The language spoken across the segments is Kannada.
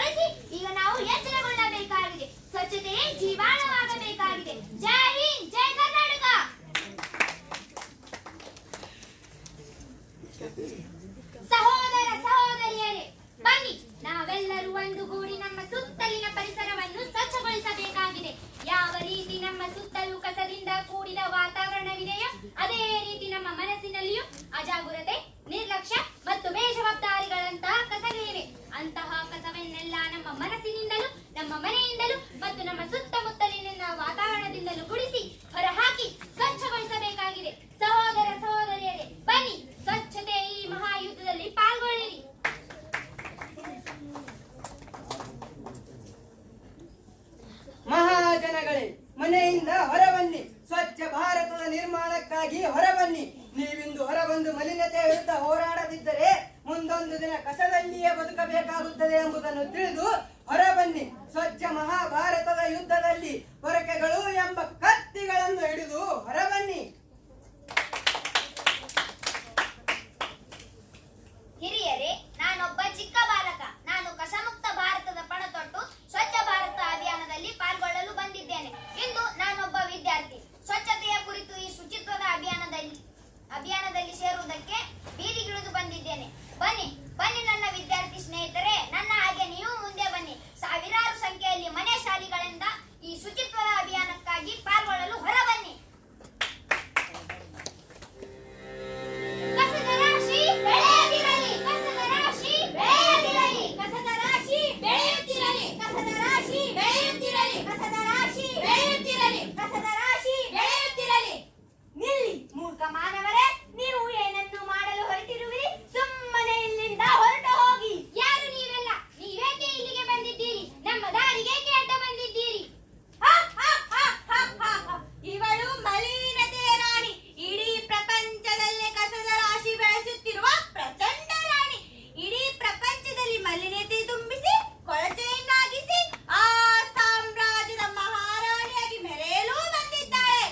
ಬಳಸಿ ಈಗ ನಾವು ಎಚ್ಚರಗೊಳ್ಳಬೇಕಾಗಿದೆ. ಸ್ವಚ್ಛತೆಯೇ ಜೀವಾಣವಾಗಬೇಕಾಗಿದೆ. ಜೈ ಹಿಂದ್, ಜೈ ಕರ್ನಾಟಕ. ಸಹೋದರ ಸಹೋದರಿಯರೇ, ಬನ್ನಿ ನಾವೆಲ್ಲರೂ ಒಂದುಗೂಡಿ ನಮ್ಮ ಸುತ್ತಲಿನ ಪರಿಸರವನ್ನು ಸ್ವಚ್ಛಗೊಳಿಸಬೇಕಾಗಿದೆ. ಯಾವ ರೀತಿ ನಮ್ಮ ಸುತ್ತಲೂ ಕಸದಿಂದ ಕೂಡಿದ ವಾತಾವರಣವಿದೆಯೋ ಅದೇ ರೀತಿ ನಮ್ಮ ಮನಸ್ಸಿನಲ್ಲಿಯೂ ಅಜಾಗರೂಕತೆ, ನಿರ್ಲಕ್ಷ್ಯ ಮತ್ತು ಬೇಜವಾಬ್ದಾರಿಗಳಂತಹ ಕಸಗಳಿವೆ. ಅಂತಹ ಕಸವನ್ನೆಲ್ಲ ನಮ್ಮ ಮನಸ್ಸಿನಿಂದಲೂ, ನಮ್ಮ ಮನೆಯಿಂದಲೂ ಮತ್ತು ನಮ್ಮ ಸುತ್ತಮುತ್ತಲಿನ ವಾತಾವರಣದಿಂದಲೂ ಗುಡಿಸಿ ಹೊರಹಾಕಿ ಸ್ವಚ್ಛಗೊಳಿಸಬೇಕಾಗಿದೆ. ಸಹೋದರ ಸಹೋದರಿಯರೇ, ಬನ್ನಿ ಸ್ವಚ್ಛತೆಯ ಈ ಮಹಾಯುದ್ಧದಲ್ಲಿ ಪಾಲ್ಗೊಳ್ಳಿರಿ. ಮಹಾಜನಗಳೇ, ಮನೆಯಿಂದ ಹೊರಬನ್ನಿ. ಸ್ವಚ್ಛ ಭಾರತದ ನಿರ್ಮಾಣಕ್ಕಾಗಿ ಹೊರಬನ್ನಿ. ನೀವಿಂದು ಹೊರಬಂದು ಮಲಿನತೆಯ ವಿರುದ್ಧ ಹೋರಾಡದಿದ್ದರೆ ಮುಂದೊಂದು ದಿನ ಕಸದಲ್ಲಿಯೇ ಬದುಕಬೇಕಾಗುತ್ತದೆ ಎಂಬುದನ್ನು ತಿಳಿದು ಹೊರಬನ್ನಿ. ಸ್ವಚ್ಛ ಮಹಾಭಾರತದ ಯುದ್ಧದಲ್ಲಿ ಪೊರಕೆಗಳು ಎಂಬ ಕತ್ತಿಗಳನ್ನು ಹಿಡಿದು ಹೊರಬನ್ನಿ. ಹಿರಿಯರೇ, ನಾನೊಬ್ಬ ಚಿಕ್ಕ ಬಾಲಕ. ನಾನು ಕಸಮುಕ್ತ ಭಾರತದ ಪಣ ತೊಟ್ಟು ಸ್ವಚ್ಛ ಭಾರತ ಅಭಿಯಾನದಲ್ಲಿ ಪಾಲ್ಗೊಳ್ಳಲು ಬಂದಿದ್ದೇನೆ. ಇಂದು ನಾನೊಬ್ಬ ವಿದ್ಯಾರ್ಥಿ. ಸ್ವಚ್ಛತೆಯ ಕುರಿತು ಈ ಶುಚಿತ್ವದ ಅಭಿಯಾನದಲ್ಲಿ ಸೇರುವುದಕ್ಕೆ ಬೀದಿಗಿಳಿದು ಬಂದಿದ್ದೇನೆ. ಬನ್ನಿ ಬನ್ನಿ ನನ್ನ ವಿದ್ಯಾರ್ಥಿ ಸ್ನೇಹಿತರೆ, ನನ್ನ ಹಾಗೆ ನೀವು ಮುಂದೆ ಬನ್ನಿ. ಸಾವಿರಾರು ಸಂಖ್ಯೆಯಲ್ಲಿ ಮನೆ ಶಾಲೆಗಳಿಂದ ಈ ಶುಚಿತ್ವದ ಅಭಿಯಾನಕ್ಕಾಗಿ ಪಾಲ್ಗೊಳ್ಳಲು ಹೊರಬನ್ನಿ. ಕಸದ ರಾಶಿ ಬೆಳೆಯದಿರಲಿ, ಕಸದ ರಾಶಿ ಬೆಳೆಯದಿರಲಿ, ಕಸದ ರಾಶಿ ಬೆಳೆಯುತ್ತಿರಲಿ, ಕಸದ ರಾಶಿ ಬೆಳೆಯುತ್ತಿರಲಿ, ಕಸದ ರಾಶಿ ಬೆಳೆಯುತ್ತಿರಲಿ, ಕಸದ ರಾಶಿ ಬೆಳೆಯುತ್ತಿರಲಿ. ನಿಲ್ಲಿ ಮೂರ್ಖ ಮಾನವರೇ, ನೀವು ಏನನ್ನು ಮಾಡಲು ಹೊರಟಿರುವಿರಿ? ಸುಮ್ಮನೆ ಇಲ್ಲಿಂದ ಹೊರಟು ಹೋಗಿ. ಯಾರು ನೀವೆಲ್ಲ? ನೀವೇಕೆ ಇಲ್ಲಿಗೆ ಬಂದಿದ್ದೀರಿ? ನಮ್ಮ ದಾರಿಗೆ ಅಡ್ಡ ಬಂದಿದ್ದೀರಿ. ಇವಳು ಮಲಿನತೆಯ ರಾಣಿ, ಇಡೀ ಪ್ರಪಂಚದಲ್ಲೇ ಕಸದ ರಾಶಿ ಬೆಳೆಸುತ್ತಿರುವ ಪ್ರಚಂಡ ರಾಣಿ. ಇಡೀ ಪ್ರಪಂಚದಲ್ಲಿ ಮಲಿನತೆ ತುಂಬಿಸಿ ಕೊಳಚೆಯನ್ನಾಗಿಸಿ ಆ ಸಾಮ್ರಾಜ್ಯದ ಮಹಾರಾಣಿಯಾಗಿ ಮೆರೆಯಲು ಬಂದಿದ್ದಾಳೆ.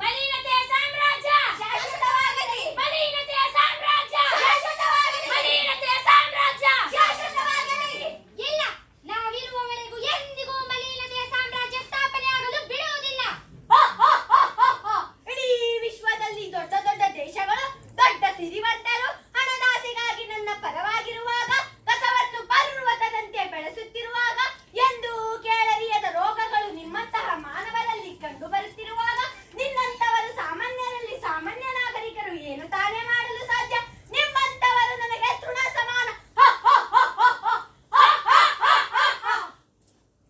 ಮಲಿನತೆಯ ಸಾಮ್ರಾಜ್ಯ ಶಾಶ್ವತವಾಗಲಿ, ಮಲಿನತೆಯ ಸಾಮ್ರಾಜ್ಯ ಶಾಶ್ವತವಾಗಲಿ, ಮಲಿನತೆಯ ಸಾಮ್ರಾಜ್ಯ ಶಾಶ್ವತವಾಗಲಿ. ಇಲ್ಲ, ನಾವಿರುವವರೆಗೂ ಎಂದಿಗೂ ಮಲಿನತೆಯ ಸಾಮ್ರಾಜ್ಯ ಸ್ಥಾಪನೆಯಾಗಲು ಬಿಡುವುದಿಲ್ಲ. ಇಡೀ ವಿಶ್ವದಲ್ಲಿ ದೊಡ್ಡ ದೊಡ್ಡ ದೇಶಗಳು, ದೊಡ್ಡ ಸಿರಿವಂತರು ಹಣದಾಸೆಗಾಗಿ ನನ್ನ ಪರವಾಗಿರುವಾಗ, ಕಸವನ್ನು ಪರ್ವತದಂತೆ ಬೆಳೆಸುತ್ತಿರುವಾಗ, ಎಂದೂ ಕೇಳರಿಯದ ರೋಗಗಳು ನಿಮ್ಮಂತಹ ಮಾನವರಲ್ಲಿ ಕಂಡು ಬರುತ್ತಿರುವಾಗ, ನಿನ್ನಂತವರು ಸಾಮಾನ್ಯರಲ್ಲಿ ಸಾಮಾನ್ಯ ನಾಗರಿಕರು ಏನು ತಾನೇ ಮಾಡಲು ಸಾಧ್ಯ? ನಿಮ್ಮಂತವರು ನನಗೆ ತೃಣ ಸಮಾನ.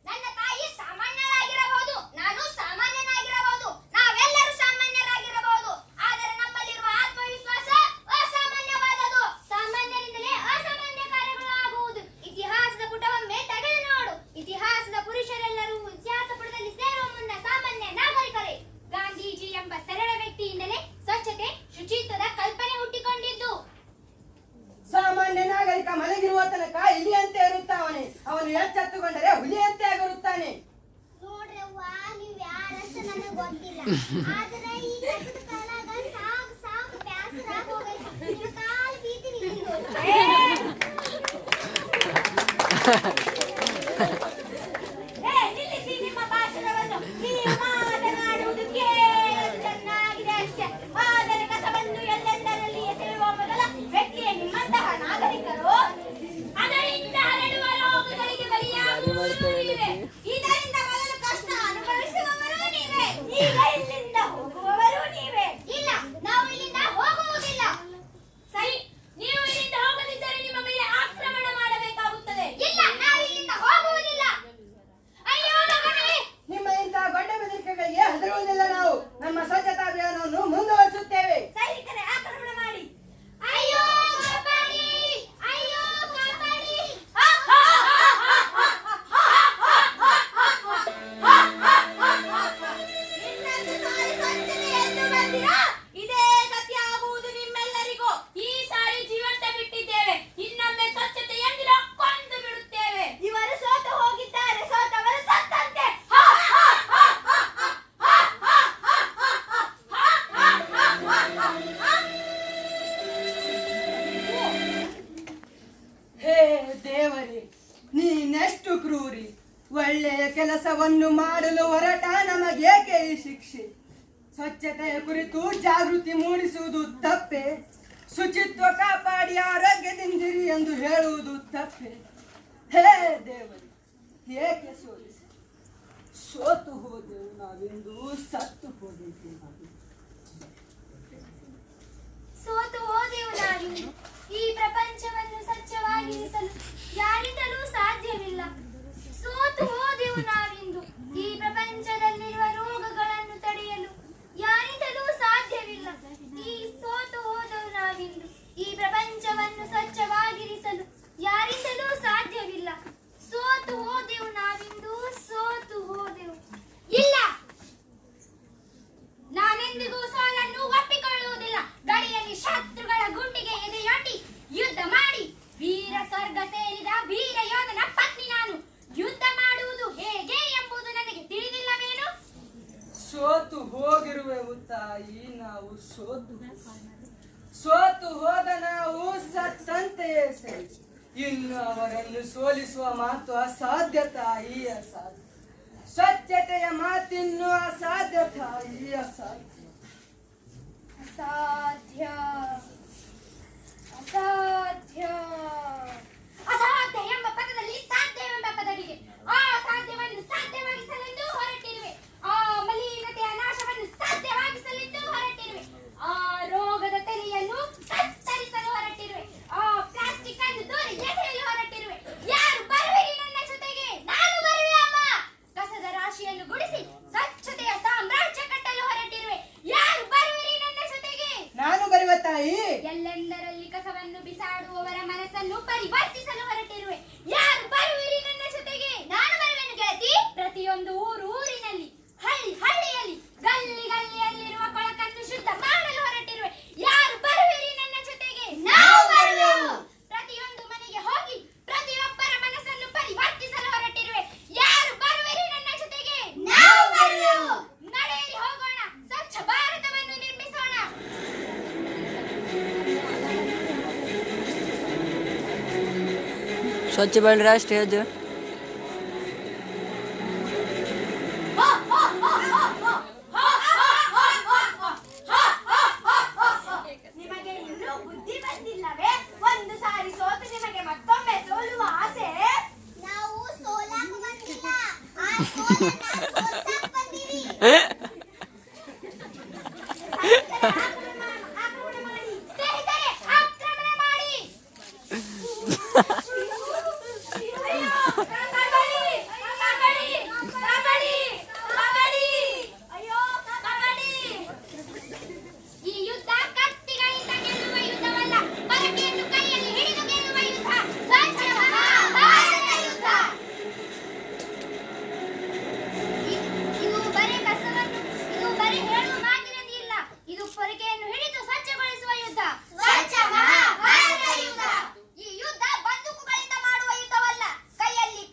ನನ್ನ ತಾಯಿ ಸಾಮಾನ್ಯರಾಗಿರಬಹುದು, ನಾನು ಸಾಮಾನ್ಯನಾಗಿರಬಹುದು, ನಾವೆಲ್ಲರೂ ಸಾಮಾನ್ಯರಾಗಿರಬಹುದು. ಆದರೆ ನಮ್ಮಲ್ಲಿರುವ ಆತ್ಮವಿಶ್ವಾಸ ಅಸಾಮಾನ್ಯವಾದದು. ಸಾಮಾನ್ಯರಿಂದಲೇ ಅಸಾಮಾನ್ಯ ಕಾರ್ಯಗಳು ಆಗುವುದು. ಇತಿಹಾಸದ ಪುಟವೊಮ್ಮೆ ತೆಗೆದು ನೋಡು. ಇತಿಹಾಸದ ಪುರುಷರೆಲ್ಲರೂ ಇತಿಹಾಸ ಪುಟದಲ್ಲಿ ಸೇರುವ ಮುನ್ನ ಸಾಮಾನ್ಯ ನಾಗರಿಕರೇ. ಗಾಂಧೀಜಿ ಎಂಬ ಸರಳ ವ್ಯಕ್ತಿಯಿಂದಲೇ ಸ್ವಚ್ಛತೆ, ಶುಚಿತ್ವದ ಕಲ್ಪನೆ ಹುಟ್ಟಿಕೊಂಡಿದ್ದು. ಸಾಮಾನ್ಯ ನಾಗರಿಕ ಮಲಗಿರುವ ತನಕ ಇಲಿಯಂತೆ ಇರುತ್ತಾವನೆ, ಅವನು ಎಚ್ಚೆತ್ತುಕೊಂಡರೆ ಹುಲಿಯಂತೆ ಆಗಿರುತ್ತಾನೆ. ನೋಡ್ರವ್ವ, ನೀವ್ ಯಾರಂತ ನನಗೆ ಗೊತ್ತಿಲ್ಲ. ಆದ್ರೆ ಈ ಕಸದ ಕಾಲಾಗ ಸಾಕು ಸಾಕು ಬ್ಯಾಸರ ಹೋಗೈತಿ. ನಿನ್ನ ಕಾಲು ಬೀದಿನಿ ನಿಲ್ಲಿಸಿ ನಿಮ್ಮ ಭಾಷಣವನ್ನು. ನೀವು ಮಾತನಾಡುವುದು ಕೇಳಲು ಚೆನ್ನಾಗಿದೆ ಅಷ್ಟೇ, ಆದರೆ ಕಸವನ್ನು ಎಲ್ಲೆಂದರಲ್ಲಿ ಎಸೆಯುವ ಮೊದಲ ವ್ಯಕ್ತಿಯೇ ನಿಮ್ಮಂತಹ ನಾಗರಿಕರು. ಅದರಿಂದ ಹರಡುವ ರೋಗಗಳಿಗೆ ಬಲಿಯಾಗುವವರು ನೀವೇ. ಇದರಿಂದ ಮೊದಲು ಕಷ್ಟ ಅನುಭವಿಸುವವರು ನೀವೇ, ಈಗ ಇಲ್ಲಿಂದ ಹೋಗುವವರು ನೀವೇ. ಇಲ್ಲ, ನಾವು ಇಲ್ಲಿಂದ ಹೋಗುವುದಿಲ್ಲ. ಸರಿ, ನೀವು ಇಲ್ಲಿಂದ ಹೋಗದಿದ್ದರೆ ನಿಮ್ಮ ಮೇಲೆ ಆಕ್ರಮಣ ಮಾಡಬೇಕಾಗುತ್ತದೆ. ಇಲ್ಲ, ನಾವು ಇಲ್ಲಿಂದ ಹೋಗುವುದಿಲ್ಲ. ನೀನೆಷ್ಟು ಕ್ರೂರಿ, ಒಳ್ಳೆಯ ಕೆಲಸವನ್ನು ಮಾಡಲು ಹೊರಟ ನಮಗೇಕೆ ಈ ಶಿಕ್ಷೆ? ಸ್ವಚ್ಛತೆಯ ಕುರಿತು ಜಾಗೃತಿ ಮೂಡಿಸುವುದು ತಪ್ಪೆ? ಶುಚಿತ್ವ ಕಾಪಾಡಿ ಆರೋಗ್ಯದಿಂದಿರಿ ಎಂದು ಹೇಳುವುದು ತಪ್ಪೆ? ಹೇ ದೇವರು, ಏಕೆ ಸೋಲಿಸಿ ಸೋತು ಹೋದೆವು ನಾವೆಂದು, ಸತ್ತು ಹೋದೆವು ನಾವು. ಸೋತು ಹೋದೆವು ನಾವಿಂದು. ಈ ಪ್ರಪಂಚವನ್ನು ಸ್ವಚ್ಛವಾಗಿರಿಸಲು ಯಾರಿಂದಲೂ ಸಾಧ್ಯವಿಲ್ಲ. ಸೋತು ಹೋದೆವು ನಾವಿಂದು. ಈ ಪ್ರಪಂಚದಲ್ಲಿರುವ ರೋಗಗಳನ್ನು ತಡೆಯಲು ಯಾರಿಂದಲೂ ಸಾಧ್ಯವಿಲ್ಲ. ಈ ಸೋತು ಹೋದೆವು ನಾವಿಂದು. ಈ ಪ್ರಪಂಚವನ್ನು ಸ್ವಚ್ಛವಾಗಿರಿಸಲು ಯಾರಿಂದಲೂ ಸಾಧ್ಯವಿಲ್ಲ. ಸೋತು ಹೋದೆವು ನಾವಿಂದು. ಸೋತು ಹೋದೆವು. ಇಲ್ಲ, ನಾನೆಂದಿಗೂ ಸೋಲನ್ನು ಒಪ್ಪಿಕೊಳ್ಳುವುದಿಲ್ಲ. ಗಡಿಯಲ್ಲಿ ಶತ್ರುಗಳ ಗುಂಡಿಗೆ ಎದೆಯೊಡ್ಡಿ ಯುದ್ಧ ಮಾಡಿ ವೀರ ಸ್ವರ್ಗ ಸೇರಿದ ವೀರ ಯೋಧನ ಪತ್ನಿ ನಾನು. ಯುದ್ಧ ಮಾಡುವುದು ಹೇಗೆ ಎಂಬುದು ನನಗೆ ತಿಳಿದಿಲ್ಲವೇನು? ಸೋತು ಹೋಗಿರುವೆವು ತಾಯಿ ನಾವು. ಸೋತು ಹೋದ ನಾವು ಸತ್ತಂತೆಯೇ ಸರಿ. ಇನ್ನು ಅವರನ್ನು ಸೋಲಿಸುವ ಮಾತು ಅಸಾಧ್ಯ ತಾಯಿ, ಅಸಾಧ್ಯ. ಸ್ವಚ್ಛತೆಯ ಮಾತಿನ್ನು ಅಸಾಧ್ಯ ತಾಯಿ, ಅಸಾಧ್ಯ. ಅಸಾಧ್ಯ, ಅಸಾಧ್ಯ, ಅಸಾಧ್ಯ ಎಂಬ ಪದದಲ್ಲಿ ಸಾಧ್ಯವೆಂಬ ಪದವಿದೆ. ಆ ಸಾಧ್ಯವನ್ನು ಸಾಧ್ಯವಾಗಿಸಲೆಂದು ಹೊರಟಿರುವೆ. ಆ ಮಲಿನತೆಯ ನಾಶವನ್ನು ಸಾಧ್ಯವಾಗಿಸಲೆಂದು ಹೊರಟಿರುವೆ. ಆ ರೋಗದ ತೆರೆಯನ್ನು ಕತ್ತರಿಸಲು ಹೊರಟಿರುವೆ. ಆ ಪ್ಲಾಸ್ಟಿಕ್ ಅನ್ನು ದೂರ ಎಸೆಯಲು ಹೊರಟಿರುವೆ. ಯಾರು ಬರುವಿರಿ ನನ್ನ ಜೊತೆಗೆ? ನಾನು ಬರುವೆ ಅಮ್ಮ. ಕಸದ ರಾಶಿಯನ್ನು ಗುಡಿಸಿ ಸ್ವಚ್ಛತೆಯ ಸಾಮ್ರಾಜ್ಯ ಕಟ್ಟಲು ಹೊರಟಿರುವೆ. ಯಾರು ಬರುವಿರಿ ನನ್ನ ಜೊತೆಗೆ? ನಾನು ಬರುವ ತಾಯಿ. ಎಲ್ಲೆಂದರಲ್ಲಿ ಕಸವನ್ನು ಬಿಸಾಡುವವರ ಮನಸ್ಸನ್ನು ಪರಿವರ್ತಿಸಲು ಹೊರಟಿರುವೆ. ಯಾರು ಬರುವಿರಿ ನನ್ನ ಜೊತೆಗೆ? ನಾನು ಬರುವೆನು ಗೆಳತಿ. ಪ್ರತಿಯೊಂದು ಊರಿನಲ್ಲಿ, ಹಳ್ಳಿಯಲ್ಲಿ, ಗಲ್ಲಿಯಲ್ಲಿರುವ ಕೊಳಕನ್ನು ಶುದ್ಧ ಮಾಡಲು ಹೊರಟಿರುವೆ. ಯಾರು ಬರುವಿರಿ ನನ್ನ ಜೊತೆಗೆ? ನಾವು ಬರುವೆವು. ಪ್ರತಿಯೊಂದು ಮನೆಗೆ ಹೋಗಿ ಪ್ರತಿಯೊಬ್ಬರ ಮನಸ್ಸನ್ನು ಪರಿವರ್ತಿಸಲು ಹೊರಟಿರುವೆ. ಯಾರು ಬರುವಿರಿ ನನ್ನ ಜೊತೆಗೆ? ನಾವು ಬರುವೆವು. ನಡೆಯಿರಿ, ಹೋಗೋಣ, ಸ್ವಚ್ಛ ಭಾರತವನ್ನು ನಿರ್ಮಿಸೋಣ. स्वच्छ बन रहा स्टेज ನಿಮಗೆ ಇನ್ನೂ ಬುದ್ಧಿ ಬಂದಿಲ್ಲವೇ? ಒಂದು ಸಾರಿ ಸೋತು ನಿಮಗೆ ಮತ್ತೊಮ್ಮೆ ಸೋಲುವ ಆಸೆ? ನಾವು ಸೋಲಾಕ ಬಂದಿಲ್ಲ, ಆ ಸೋಲನ್ನ ಸೋಲ್ಸಾಕ ಬಂದಿವಿ. ಆಕ್ರಮಣ ಮಾಡಿ ಸ್ನೇಹಿತರೆ, ಆಕ್ರಮಣ ಮಾಡಿ. ಅಯ್ಯೋ, ಕಬಡ್ಡಿ. ಈ ಯುದ್ಧ ಕತ್ತಿಗಳಿಂದ ಗೆಲ್ಲುವ ಯುದ್ಧವಲ್ಲ, ಪರಕೆಯನ್ನು ಕೈಯಲ್ಲಿ ಹಿಡಿದು ಗೆಲ್ಲುವ ಯುದ್ಧ. ಸ್ವಚ್ಛ ಭಾರತ ಯುದ್ಧ. ಇದು ಬರೀ ಹೇಳುವ ಮಾತಿನದಿಲ್ಲ. ಇದು ಪೊರಕೆಯನ್ನು ಹಿಡಿದು ಸ್ವಚ್ಛಗೊಳಿಸುವ ಯುದ್ಧ. ಸ್ವಚ್ಛ ಭಾರತ ಯುದ್ಧ. ಈ ಯುದ್ಧ ಬಂದೂಕುಗಳಿಂದ ಮಾಡುವ ಯುದ್ಧವಲ್ಲ, ಕೈಯಲ್ಲಿ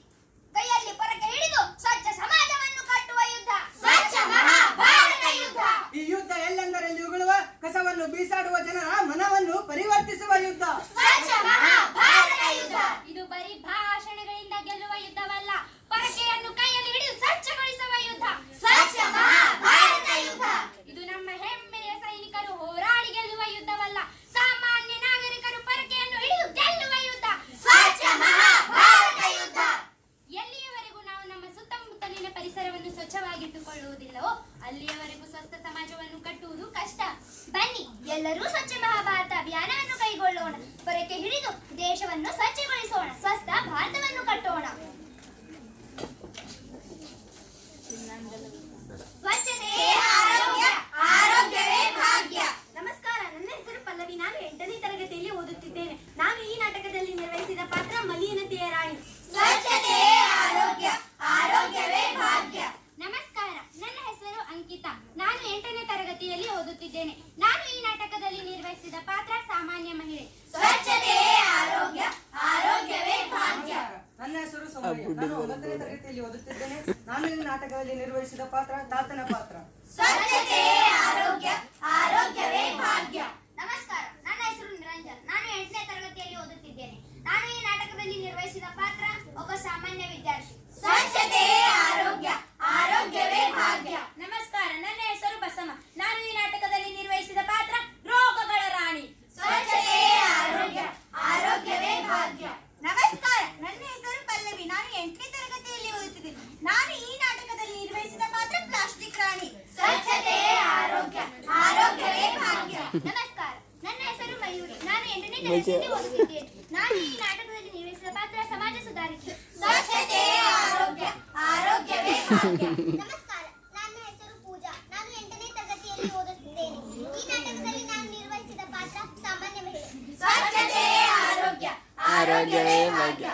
ಪೊರಕೆ ಹಿಡಿದು ಸ್ವಚ್ಛ ಸಮಾಜವನ್ನು ಕಟ್ಟುವ ಯುದ್ಧ. ಸ್ವಚ್ಛ ಭಾರತ ಯುದ್ಧ. ಈ ಯುದ್ಧ ಎಲ್ಲೆಂದರಲ್ಲಿ ಉಗುಳುವ ಕಸವನ್ನು ಬೀಸಾಡುವ ಜನರ ಮನವನ್ನು ಪರಿವರ್ತಿಸುವ ಯುದ್ಧ. ಸ್ವಚ್ಛ ಭಾರತ ಯುದ್ಧ. ಇದು ಬರೀ ಭಾಷಣಗಳಿಂದ ಗೆಲ್ಲುವ ಯುದ್ಧವಲ್ಲ, ಪೊರಕೆಯನ್ನು ಕೈಯಲ್ಲಿ ಹಿಡಿದು ಸ್ವಚ್ಛಗೊಳಿಸುವ ಯುದ್ಧ. ಸ್ವಚ್ಛ ಭಾರತ ಯುದ್ಧ. ಇದು ನಮ್ಮ ಹೆಮ್ಮೆಯ ಸೈನಿಕರು ಹೋರಾಡಿ ಗೆಲ್ಲುವ ಯುದ್ಧವಲ್ಲ, ಸಾಮಾನ್ಯ ನಾಗರಿಕರು ಪೊರಕೆಯನ್ನು ಹಿಡಿದು ಗೆಲ್ಲುವ ಯುದ್ಧ. ಸ್ವಚ್ಛ ಭಾರತ ಯುದ್ಧ. ಎಲ್ಲಿಯವರೆಗೂ ನಾವು ನಮ್ಮ ಸುತ್ತಮುತ್ತಲಿನ ಪರಿಸರವನ್ನು ಸ್ವಚ್ಛವಾಗಿಟ್ಟುಕೊಳ್ಳುವುದಿಲ್ಲವೋ ಅಲ್ಲಿಯವರೆಗೂ ಸ್ವಸ್ಥ ಸಮಾಜವನ್ನು ಕಟ್ಟುವುದು ಕಷ್ಟ. ಬನ್ನಿ, ಎಲ್ಲರೂ ಸ್ವಚ್ಛ ಮಹಾಭಾರತ ಅಭಿಯಾನವನ್ನು ಕೈಗೊಳ್ಳೋಣ. ಪೊರಕೆ ಹಿಡಿದು ದೇಶವನ್ನು ಸ್ವಚ್ಛಗೊಳಿಸೋಣ. ಸ್ವಸ್ಥ ಭಾರತವನ್ನು ಕಟ್ಟೋಣ. ಸ್ವಚ್ಛತೆಯೇ ಆರೋಗ್ಯ, ಆರೋಗ್ಯವೇ ಭಾಗ್ಯ. ನಮಸ್ಕಾರ, ನನ್ನ ಹೆಸರು ಪಲ್ಲವಿ. ನಾನು 8ನೇ ತರಗತಿಯಲ್ಲಿ ಓದುತ್ತಿದ್ದೇನೆ. ನಾನು ಈ ನಾಟಕದಲ್ಲಿ ನಿರ್ವಹಿಸಿದ ಪಾತ್ರ ಮಲಿನತೆಯ ರಾಣಿ. ಸ್ವಚ್ಛತೆಯೇ ಆರೋಗ್ಯ, ಆರೋಗ್ಯವೇ ಭಾಗ್ಯ. ನಮಸ್ಕಾರ, ನನ್ನ ಹೆಸರು ಅಂಕಿತಾ. ನಾನು 8ನೇ ತರಗತಿಯಲ್ಲಿ ಓದುತ್ತಿದ್ದೇನೆ. ನಾನು ಈ ನಾಟಕದಲ್ಲಿ ನಿರ್ವಹಿಸಿದ ಪಾತ್ರ ಸಾಮಾನ್ಯ ಮಹಿಳೆ. ಸ್ವಚ್ಛತೆಯೇ ಆರೋಗ್ಯ, ಆರೋಗ್ಯವೇ ಭಾಗ್ಯ. ನನ್ನ ಹೆಸರು ಸೌಮ್ಯ. ನಾನು 9ನೇ ತರಗತಿಯಲ್ಲಿ ಓದುತ್ತಿದ್ದೇನೆ. ನಾನು ಈ ನಾಟಕದಲ್ಲಿ ನಿರ್ವಹಿಸಿದ ಪಾತ್ರ ತಾತನ ಪಾತ್ರ. ಸ್ವಚ್ಛತೆಯೇ ಆರೋಗ್ಯ, ಆರೋಗ್ಯವೇ ಭಾಗ್ಯ. ನಮಸ್ಕಾರ, ನನ್ನ ಹೆಸರು ನಿರಂಜನ್. ನಾನು 8ನೇ ತರಗತಿಯಲ್ಲಿ ಓದುತ್ತಿದ್ದೇನೆ. ನಾನು ಈ ನಾಟಕದಲ್ಲಿ ನಿರ್ವಹಿಸಿದ ಪಾತ್ರ ಒಬ್ಬ ತರಗತಿಯಲ್ಲಿ ಓದುತ್ತಿದ್ದೇನೆ. ನಾನು ಈ ನಾಟಕದಲ್ಲಿ ನಿರ್ವಹಿಸಿದ ಪಾತ್ರ ಸಮಾಜ ಸುಧಾರಿಕೆ. ಸ್ವಚ್ಛತೆಯೇ ಆರೋಗ್ಯ, ಆರೋಗ್ಯವೇ ಭಾಗ್ಯ. ನಮಸ್ಕಾರ, ನನ್ನ ಹೆಸರು ಪೂಜಾ. ನಾನು 8ನೇ ತರಗತಿಯಲ್ಲಿ ಓದುತ್ತಿದ್ದೇನೆ. ಈ ನಾಟಕದಲ್ಲಿ ನಾನು ನಿರ್ವಹಿಸಿದ ಪಾತ್ರ ಸಾಮಾನ್ಯ ಮಹಿಳೆ. ಸ್ವಚ್ಛತೆಯೇ ಆರೋಗ್ಯ, ಆರೋಗ್ಯವೇ ಭಾಗ್ಯ.